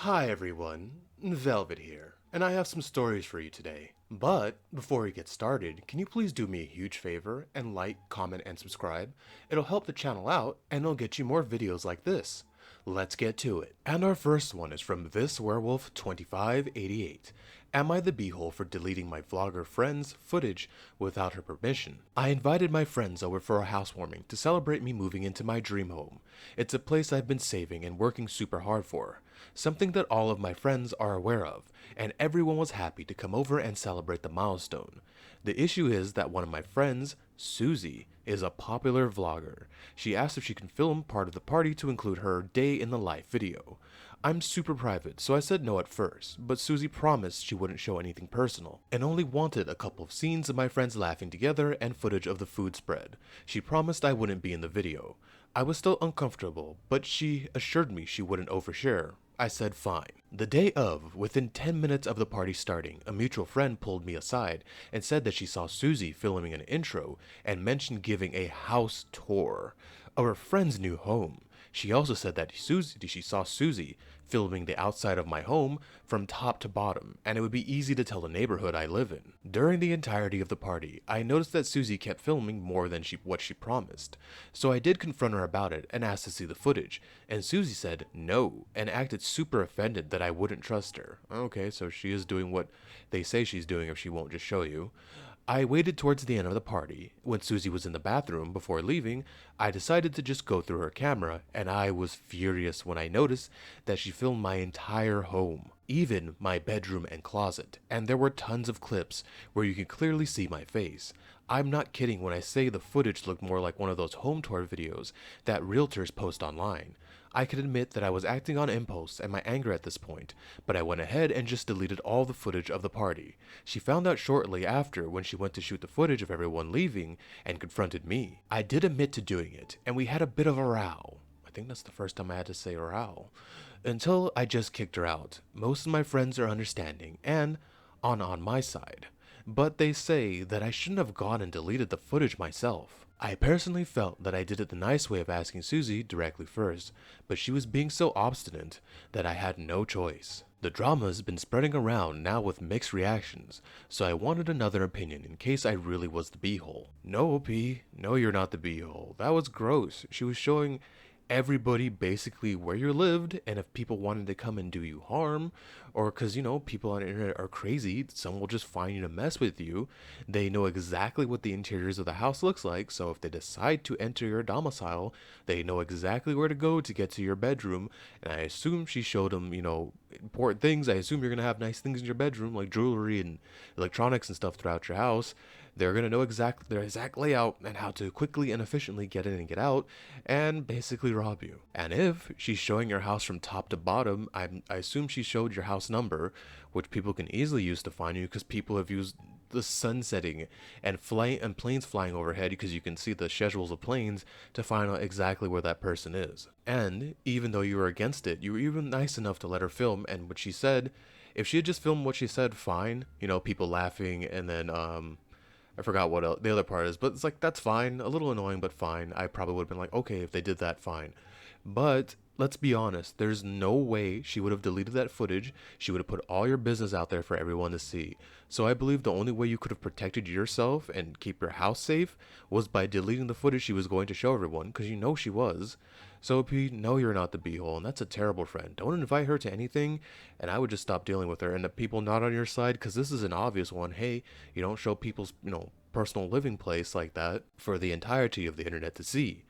Hi everyone, Velvet here, and I have some stories for you today. But before we get started, can you please do me a huge favor and like, comment, and subscribe? It'll help the channel out and it'll get you more videos like this. Let's get to it. And our first one is from This Werewolf 2588. Am I the beehole for deleting my vlogger friend's footage without her permission? I invited my friends over for a housewarming to celebrate me moving into my dream home. It's a place I've been saving and working super hard for. Something that all of my friends are aware of, and everyone was happy to come over and celebrate the milestone. The issue is that one of my friends, Susie, is a popular vlogger. She asked if she can film part of the party to include her day in the life video. I'm super private, so I said no at first, but Susie promised she wouldn't show anything personal, and only wanted a couple of scenes of my friends laughing together and footage of the food spread. She promised I wouldn't be in the video. I was still uncomfortable, but she assured me she wouldn't overshare. I said fine. The day of, within 10 minutes of the party starting, a mutual friend pulled me aside and said that she saw Susie filming an intro and mentioned giving a house tour of her friend's new home. She also said that she saw Susie filming the outside of my home from top to bottom, and it would be easy to tell the neighborhood I live in. During the entirety of the party, I noticed that Susie kept filming more than what she promised, so I did confront her about it and asked to see the footage, and Susie said no, and acted super offended that I wouldn't trust her. Okay, so she is doing what they say she's doing if she won't just show you. I waited towards the end of the party. When Susie was in the bathroom before leaving, I decided to just go through her camera, and I was furious when I noticed that she filmed my entire home, even my bedroom and closet, and there were tons of clips where you can clearly see my face. I'm not kidding when I say the footage looked more like one of those home tour videos that realtors post online. I can admit that I was acting on impulse and my anger at this point, but I went ahead and just deleted all the footage of the party. She found out shortly after when she went to shoot the footage of everyone leaving and confronted me. I did admit to doing it, and we had a bit of a row. I think that's the first time I had to say row. Until I just kicked her out. Most of my friends are understanding and on my side, but they say that I shouldn't have gone and deleted the footage myself. I personally felt that I did it the nice way of asking Susie directly first, but she was being so obstinate that I had no choice. The drama's been spreading around now with mixed reactions, so I wanted another opinion in case I really was the beehole. No, OP, no, you're not the beehole. That was gross. She was showing everybody basically where you lived, and if people wanted to come and do you harm, or because people on the internet are crazy, some will just find you to mess with you. They know exactly what the interiors of the house looks like, so if they decide to enter your domicile, they know exactly where to go to get to your bedroom. And I assume she showed them important things. I assume you're gonna have nice things in your bedroom like jewelry and electronics and stuff throughout your house. They're going to know their exact layout and how to quickly and efficiently get in and get out and basically rob you. And if she's showing your house from top to bottom, I assume she showed your house number, which people can easily use to find you because people have used the sun setting and planes flying overhead because you can see the schedules of planes to find out exactly where that person is. And even though you were against it, you were even nice enough to let her film, and what she said, if she had just filmed what she said, fine, people laughing, and then I forgot what the other part is, but it's like, that's fine. A little annoying, but fine. I probably would have been like, okay, if they did that, fine. But let's be honest, there's no way she would have deleted that footage. She would have put all your business out there for everyone to see. So I believe the only way you could have protected yourself and keep your house safe was by deleting the footage she was going to show everyone, because she was. So P, no, you're not the beehole, and that's a terrible friend. Don't invite her to anything, and I would just stop dealing with her. And the people not on your side, because this is an obvious one. Hey, you don't show people's, personal living place like that for the entirety of the internet to see.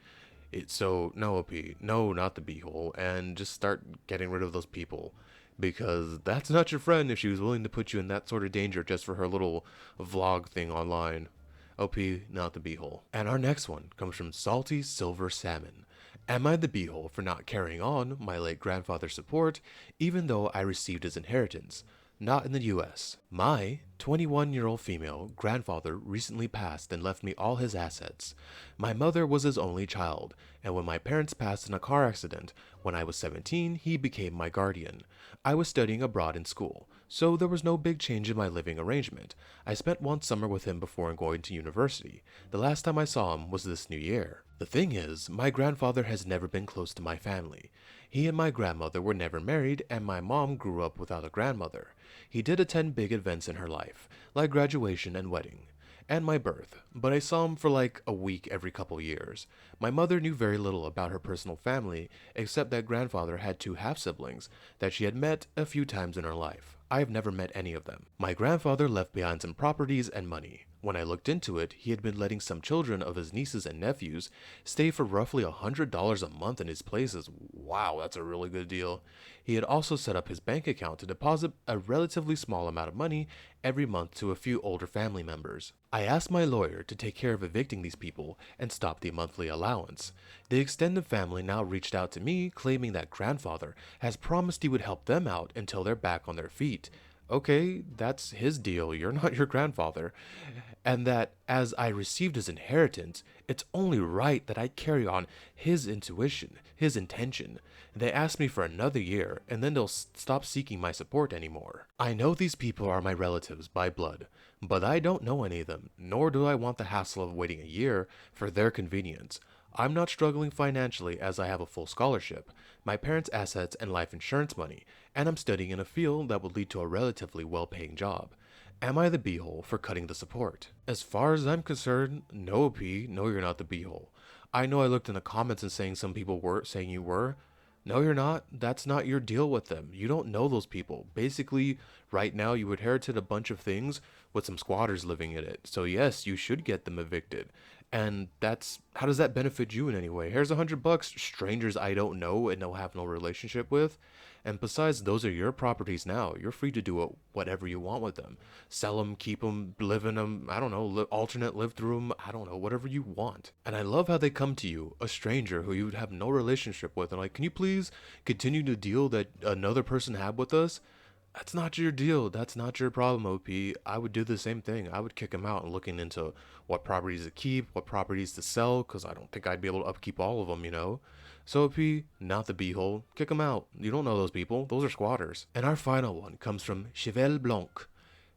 So no, P, no, not the beehole, and just start getting rid of those people, because that's not your friend if she was willing to put you in that sort of danger just for her little vlog thing online. OP, not the beehole. And our next one comes from Salty Silver Salmon. Am I the beehole for not carrying on my late grandfather's support, even though I received his inheritance? Not in the US. My 21-year-old female grandfather recently passed and left me all his assets. My mother was his only child, and when my parents passed in a car accident, when I was 17, he became my guardian. I was studying abroad in school, so there was no big change in my living arrangement. I spent one summer with him before going to university. The last time I saw him was this new year. The thing is, my grandfather has never been close to my family. He and my grandmother were never married, and my mom grew up without a grandmother. He did attend big events in her life, like graduation and wedding, and my birth, but I saw him for like a week every couple years. My mother knew very little about her personal family, except that grandfather had two half siblings that she had met a few times in her life. I have never met any of them. My grandfather left behind some properties and money. When I looked into it, he had been letting some children of his nieces and nephews stay for roughly $100 a month in his places. Wow, that's a really good deal. He had also set up his bank account to deposit a relatively small amount of money every month to a few older family members. I asked my lawyer to take care of evicting these people and stop the monthly allowance. The extended family now reached out to me, claiming that grandfather has promised he would help them out until they're back on their feet. Okay, that's his deal, you're not your grandfather. And that as I received his inheritance, it's only right that I carry on his intuition, his intention. They asked me for another year, and then they'll stop seeking my support anymore. I know these people are my relatives by blood, but I don't know any of them, nor do I want the hassle of waiting a year for their convenience. I'm not struggling financially as I have a full scholarship, my parents' assets and life insurance money, and I'm studying in a field that would lead to a relatively well-paying job. Am I the beehole for cutting the support? As far as I'm concerned, no P, no you're not the beehole. I know I looked in the comments and saying some people were saying you were. No, you're not. That's not your deal with them. You don't know those people. Basically, right now you inherited a bunch of things with some squatters living in it. So yes, you should get them evicted. And that's how does that benefit you in any way? Here's $100, strangers I don't know and don't have no relationship with. And besides, those are your properties now. You're free to do whatever you want with them. Sell them, keep them, live in them. I don't know, alternate live through them. I don't know, whatever you want. And I love how they come to you, a stranger who you would have no relationship with, and like, can you please continue the deal that another person had with us? That's not your deal. That's not your problem, OP. I would do the same thing. I would kick him out and looking into what properties to keep, what properties to sell, because I don't think I'd be able to upkeep all of them, you know? So, OP, not the beehole. Kick them out. You don't know those people. Those are squatters. And our final one comes from Cheval Blanc,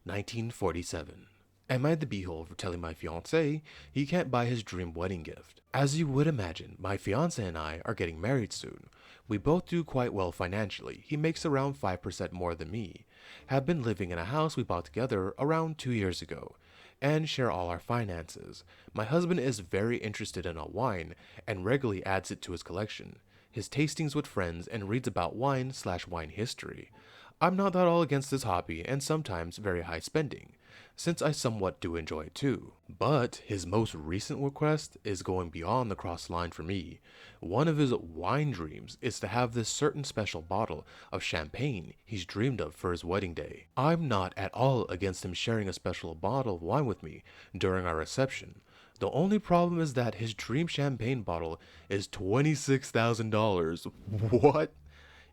1947. Am I the beehole for telling my fiancé he can't buy his dream wedding gift? As you would imagine, my fiancé and I are getting married soon. We both do quite well financially. He makes around 5% more than me. Have been living in a house we bought together around 2 years ago, and share all our finances. My husband is very interested in a wine and regularly adds it to his collection, his tastings with friends, and reads about wine/wine history. I'm not at all against this hobby and sometimes very high spending, since I somewhat do enjoy it too. But his most recent request is going beyond the cross line for me. One of his wine dreams is to have this certain special bottle of champagne he's dreamed of for his wedding day. I'm not at all against him sharing a special bottle of wine with me during our reception. The only problem is that his dream champagne bottle is $26,000. What?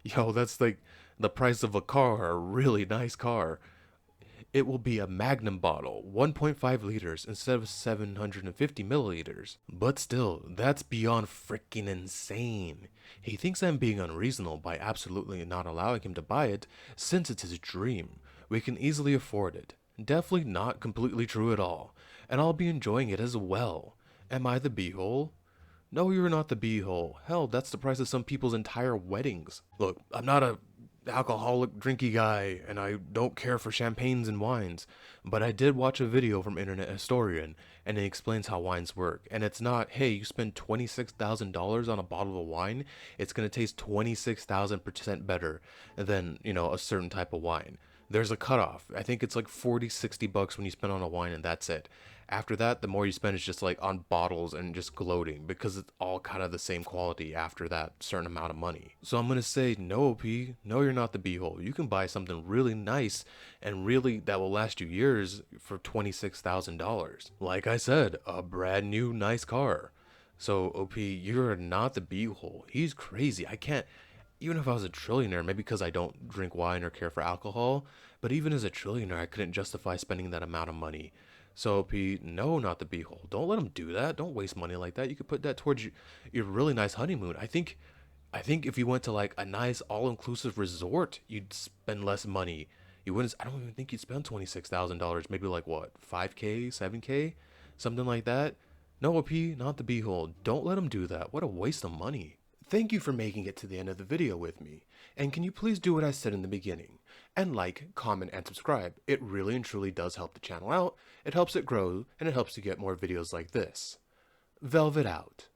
Yo, that's like the price of a car, a really nice car. It will be a Magnum bottle, 1.5 liters instead of 750 milliliters. But still, that's beyond freaking insane. He thinks I'm being unreasonable by absolutely not allowing him to buy it since it's his dream. We can easily afford it. Definitely not completely true at all, and I'll be enjoying it as well. Am I the beehole? No, you're not the beehole. Hell, that's the price of some people's entire weddings. Look, I'm not a alcoholic drinky guy and I don't care for champagnes and wines, but I did watch a video from Internet Historian and it explains how wines work, and it's not, hey, you spend $26,000 on a bottle of wine, it's going to taste 26,000% better than, a certain type of wine. There's a cutoff. I think it's like 40, $60 when you spend on a wine and that's it. After that, the more you spend is just like on bottles and just gloating because it's all kind of the same quality after that certain amount of money. So I'm going to say no, P. No, you're not the beehole. You can buy something really nice and really that will last you years for $26,000. Like I said, a brand new nice car. So OP, you're not the beehole. He's crazy. I can't. Even if I was a trillionaire, maybe because I don't drink wine or care for alcohol, but even as a trillionaire, I couldn't justify spending that amount of money. So, P, no, not the beehole. Don't let him do that. Don't waste money like that. You could put that towards your really nice honeymoon. I think if you went to like a nice all-inclusive resort, you'd spend less money. You wouldn't. I don't even think you'd spend $26,000. Maybe like what, 5K, 7K, something like that. No, OP, not the beehole. Don't let him do that. What a waste of money. Thank you for making it to the end of the video with me. And can you please do what I said in the beginning? And like, comment, and subscribe. It really and truly does help the channel out. It helps it grow, and it helps to get more videos like this. Velvet out.